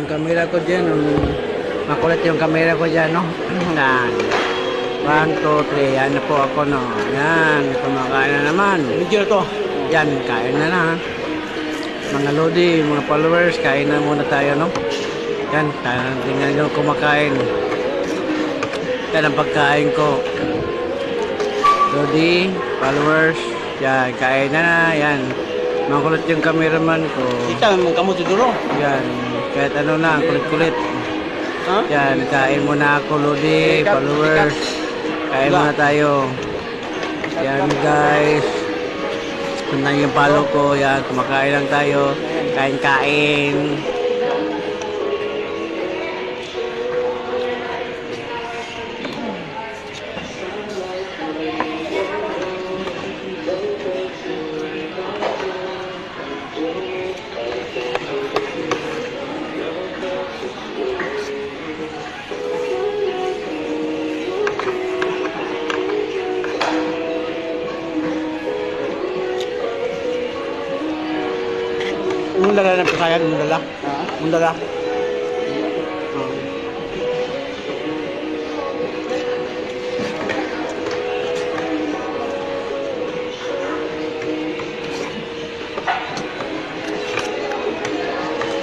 yung camera ko dyan. Makulit yung camera ko dyan, no? Yan. 1, 2, 3. Yan na po ako, no? Yan. Kumakain na naman. Video to. Yan, kain na na. Mga lodi, mga followers, kain na muna tayo, no? Yan, tingnan nyo kumakain. Yan ang pagkain ko. Lodi, followers, yan, kain na na. Yan. Makulit yung cameraman ko. Kita mo kamu siguro. Yan, kahit ano na, kulit-kulit. Ha? Yan, kain muna ako, Lodi, followers. Kain muna tayo. Yan, guys. Tingnan yung palo ko. Yan, kumakain lang tayo. Kain-kain. Mundala ng kasayan, mundala. Ha? Mundala.